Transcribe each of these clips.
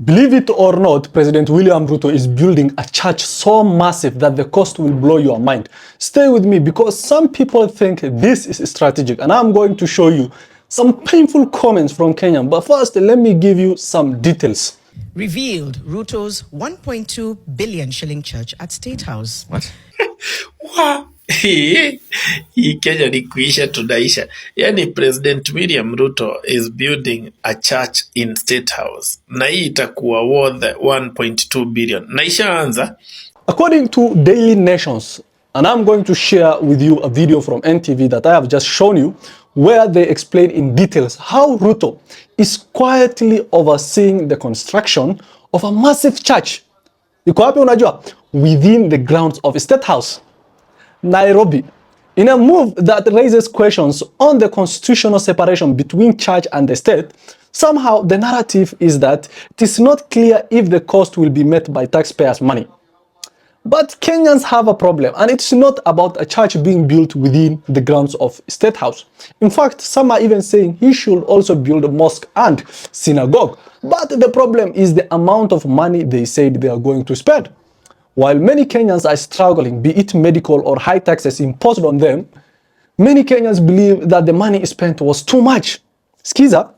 Believe it or not, President William Ruto is building a church so massive that the cost will blow your mind. Stay with me because some people think this is strategic, and I'm going to show you some painful comments from Kenya. But first, let me give you some details. Revealed Ruto's 1.2 billion shilling church at State House. What? Wow. Hii Kenya ni kuisha tunaisha. Yani President William Ruto is building a church in State House. Na hii itakuwa worth 1.2 billion. Na ishaanza. According to Daily Nations, and I'm going to share with you a video from NTV that I have just shown you, where they explain in details how Ruto is quietly overseeing the construction of a massive church. Iko wapi unajua? Within the grounds of State House, Nairobi, in a move that raises questions on the constitutional separation between church and the state. Somehow the narrative is that it is not clear if the cost will be met by taxpayers' money. But Kenyans have a problem, and it's not about a church being built within the grounds of State House. In fact, some are even saying he should also build a mosque and synagogue. But the problem is the amount of money they said they are going to spend. While many Kenyans are struggling, be it medical or high taxes imposed on them, many Kenyans believe that the money spent was too much. Skiza,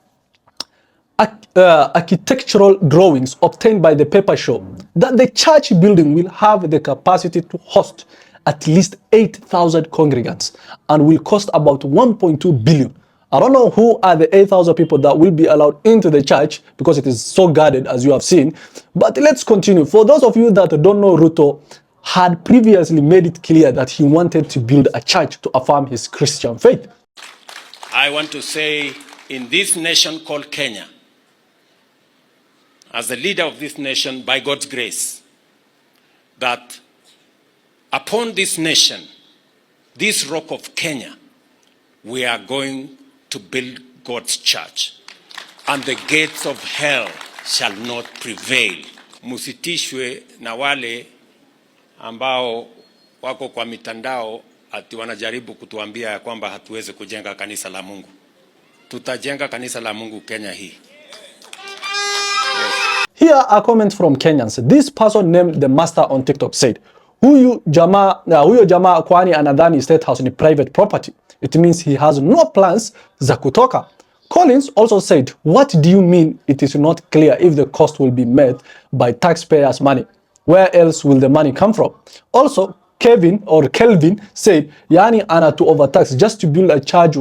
architectural drawings obtained by the paper show that the church building will have the capacity to host at least 8,000 congregants and will cost about 1.2 billion. I don't know who are the 8,000 people that will be allowed into the church because it is so guarded, as you have seen. But let's continue. For those of you that don't know, Ruto had previously made it clear that he wanted to build a church to affirm his Christian faith. I want to say, in this nation called Kenya, as the leader of this nation, by God's grace, that upon this nation, this rock of Kenya, we are going to build God's church, and the gates of hell shall not prevail. Musitishwe na wale ambao wako kwa mitandao ati wanajaribu kutuambia ya kwamba hatuwezi kujenga kanisa la Mungu. Tutajenga kanisa la Mungu Kenya hii. Here are comments from Kenyans. This person named the master on TikTok said, huyo jamaa kwani anadhani State House ni private property. It means he has no plans za kutoka. Collins also said, what do you mean it is not clear if the cost will be met by taxpayers' money? Where else will the money come from? Also, Kelvin said, yani ana to overtax just to build a church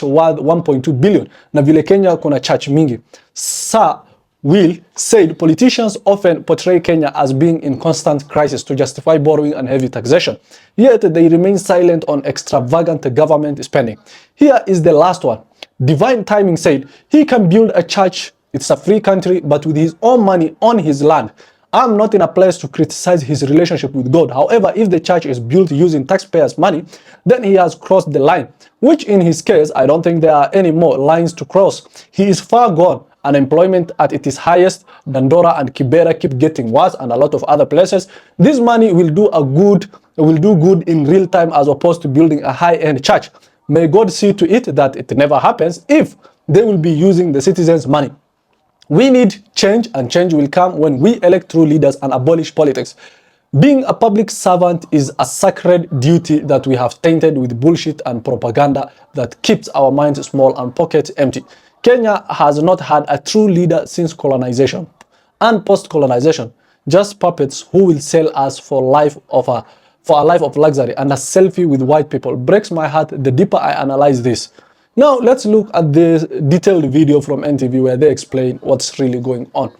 worth 1.2 billion. Na vile Kenya kuna church mingi. Sir Will said politicians often portray Kenya as being in constant crisis to justify borrowing and heavy taxation. Yet they remain silent on extravagant government spending. Here is the last one. Divine Timing said he can build a church, it's a free country, but with his own money on his land. I'm not in a place to criticize his relationship with God. However, if the church is built using taxpayers' money, then he has crossed the line, which in his case, I don't think there are any more lines to cross. He is far gone. Unemployment at its highest, Dandora and Kibera keep getting worse, and a lot of other places. This money will do good in real time as opposed to building a high-end church. May God see to it that it never happens if they will be using the citizens' money. We need change, and change will come when we elect true leaders and abolish politics. Being a public servant is a sacred duty that we have tainted with bullshit and propaganda that keeps our minds small and pockets empty. Kenya has not had a true leader since colonization and post-colonization, just puppets who will sell us for a life of luxury and a selfie with white people. Breaks my heart the deeper I analyze this. Now let's look at this detailed video from NTV where they explain what's really going on.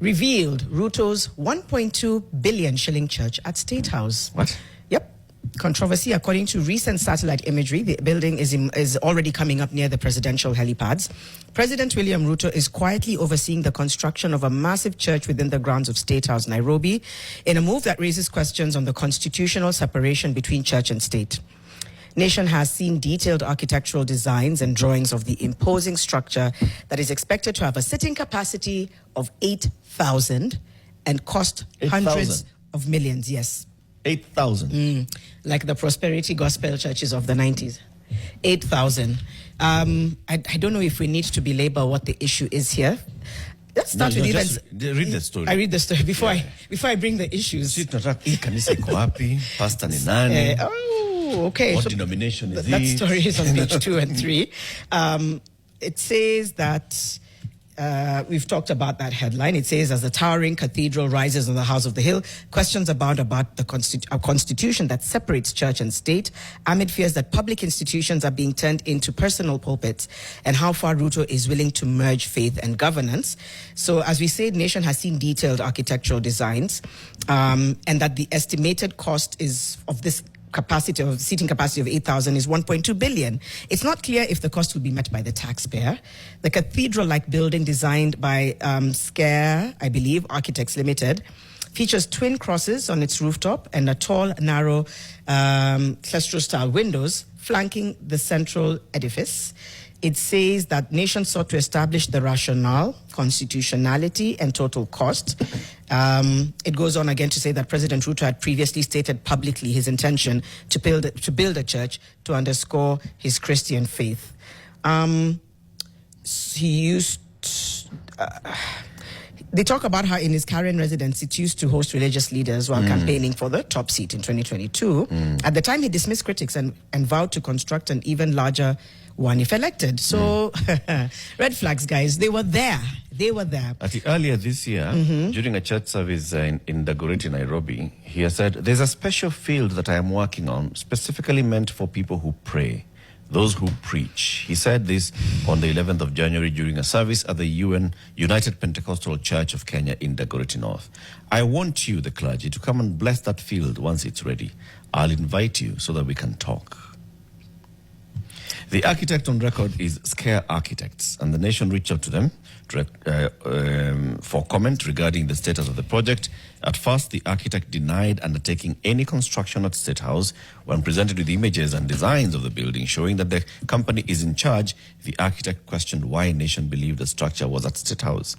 Revealed Ruto's 1.2 billion shilling church at State House. What? Yep. Controversy. According to recent satellite imagery, the building is already coming up near the presidential helipads. President William Ruto is quietly overseeing the construction of a massive church within the grounds of State House, Nairobi, in a move that raises questions on the constitutional separation between church and state. Nation has seen detailed architectural designs and drawings of the imposing structure that is expected to have a sitting capacity of 8,000 and cost 8, hundreds of millions. Yes. 8,000. Like the prosperity gospel churches of the 90s. 8,000. I don't know if we need to belabor what the issue is here. let's start with just read the story. I read the story before I bring the issues. Sisi tunataka hii kanisa iko wapi? Pastor ni nani? Okay. What denomination is that it? story is on page 2 and 3. It says that we've talked about that headline. It says, as the towering cathedral rises on the House of the Hill, questions abound about the constitution that separates church and state, amid fears that public institutions are being turned into personal pulpits, and how far Ruto is willing to merge faith and governance. So, as we said, Nation has seen detailed architectural designs, and that the estimated cost is of this seating capacity of 8,000 is 1.2 billion. It's not clear if the cost will be met by the taxpayer. The cathedral-like building designed by Scare, I believe, Architects Limited, features twin crosses on its rooftop and a tall, narrow, cluster-style windows flanking the central edifice. It says that Nation sought to establish the rationale, constitutionality, and total cost. It goes on again to say that President Ruto had previously stated publicly his intention to build a church to underscore his Christian faith. They talk about how in his Karen residence, it used to host religious leaders while campaigning for the top seat in 2022. At the time, he dismissed critics and vowed to construct an even larger one if elected. So, red flags, guys. They were there. Earlier this year, during a church service in Dagoretti, Nairobi, he said, "There's a special field that I am working on, specifically meant for people who pray, those who preach." He said this on the 11th of January during a service at the United Pentecostal Church of Kenya in Dagoretti North. "I want you, the clergy, to come and bless that field once it's ready. I'll invite you so that we can talk." The architect on record is Scare Architects, and the Nation reached out to them for comment regarding the status of the project. At first, the architect denied undertaking any construction at State House. When presented with images and designs of the building showing that the company is in charge, the architect questioned why Nation believed the structure was at State House.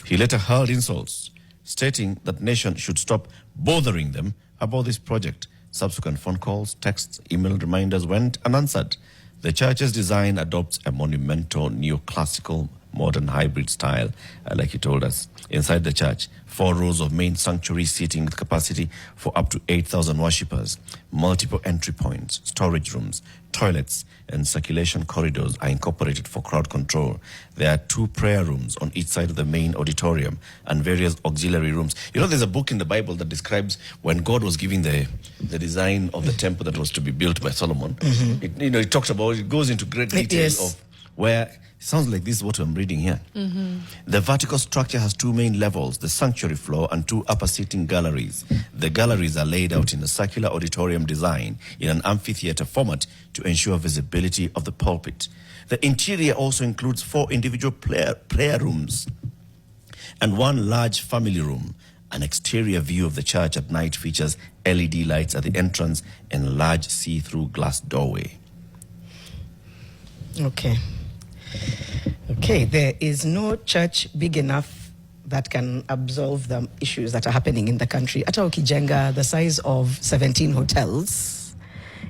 He later hurled insults, stating that Nation should stop bothering them about this project. Subsequent phone calls, texts, email reminders went unanswered. The church's design adopts a monumental neoclassical modern hybrid style, like he told us. Inside the church, 4 rows of main sanctuary seating with capacity for up to 8,000 worshippers, multiple entry points, storage rooms, toilets, and circulation corridors are incorporated for crowd control. There are 2 prayer rooms on each side of the main auditorium and various auxiliary rooms. You know, there's a book in the Bible that describes when God was giving the design of the temple that was to be built by Solomon. It talks about, it goes into great detail of where. Sounds like this is what I'm reading here. The vertical structure has 2 main levels, the sanctuary floor and 2 upper seating galleries. The galleries are laid out in a circular auditorium design in an amphitheater format to ensure visibility of the pulpit. The interior also includes 4 individual prayer rooms and 1 large family room. An exterior view of the church at night features LED lights at the entrance and a large see-through glass doorway. Okay, there is no church big enough that can absolve the issues that are happening in the country. Ata ukijenga the size of 17 hotels,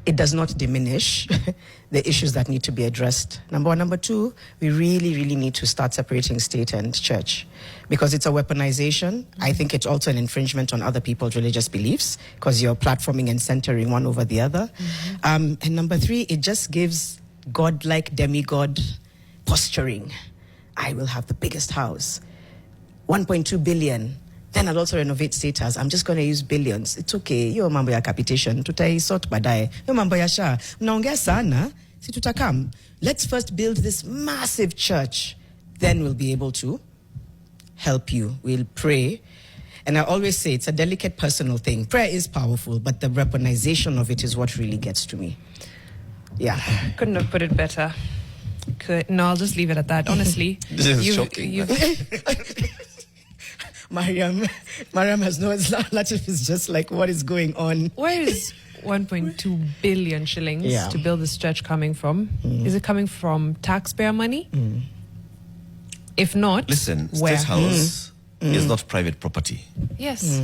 it does not diminish the issues that need to be addressed. Number 1. Number 2, we really, really need to start separating state and church because it's a weaponization. I think it's also an infringement on other people's religious beliefs because you're platforming and centering one over the other. And number 3, it just gives God-like demigod posturing. I will have the biggest house. 1.2 billion. Then I'll also renovate status. I'm just going to use billions. It's okay. Yo mambo ya capitation. Tutaisort baadaye. Yo mambo ya sha. Mnaongea sana. Si tutakam. Let's first build this massive church. Then we'll be able to help you. We'll pray. And I always say it's a delicate personal thing. Prayer is powerful, but the weaponization of it is what really gets to me. Yeah. Couldn't have put it better. No, I'll just leave it at that. Honestly, this is shocking. Mariam has no Latif is just like, what is going on? Where is 1.2 billion shillings to build this church coming from? Is it coming from taxpayer money? If not, listen, State House is not private property. Yes.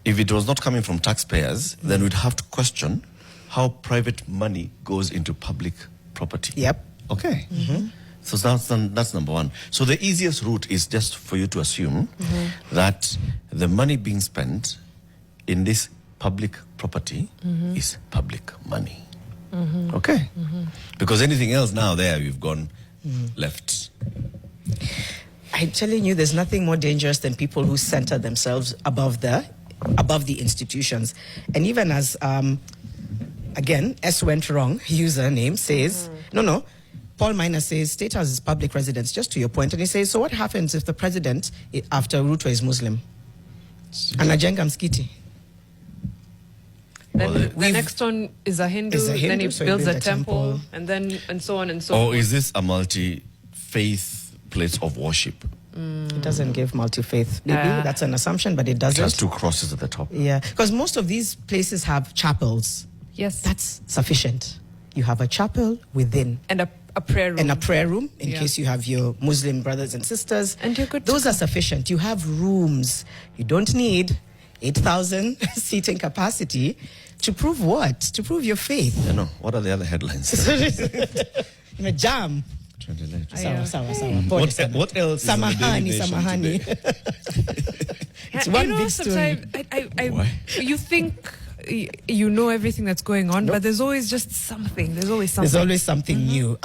If it was not coming from taxpayers, then we'd have to question how private money goes into public property. Yep. Okay. So that's number one. So the easiest route is just for you to assume that the money being spent in this public property is public money. Okay? Because anything else now there, you've gone left. I'm telling you, there's nothing more dangerous than people who center themselves above the institutions. And even as, again, S went wrong, username says, no, Paul Miner says, State House is public residence, just to your point. And he says, so what happens if the president, after Ruto, is Muslim? Anajenga msikiti. Then the next one is a Hindu, then he so builds build a temple, and so on and so Or forth. is this a multi-faith place of worship? It doesn't give multi-faith. Maybe that's an assumption, but it doesn't. It has two crosses at the top. Yeah, because most of these places have chapels. Yes. That's sufficient. You have a chapel within. And a prayer room. And a prayer room in case you have your Muslim brothers and sisters. And you're good to Those are sufficient. You have rooms. You don't need 8,000 seating capacity to prove what? To prove your faith. Yeah, no. What are the other headlines? In a jam. Sawa. What else is on the Daily Nation Samahani. Yeah, It's one you know, big story. sometimes Why? you think you know everything that's going on, but there's always just something. There's always something. There's always something new.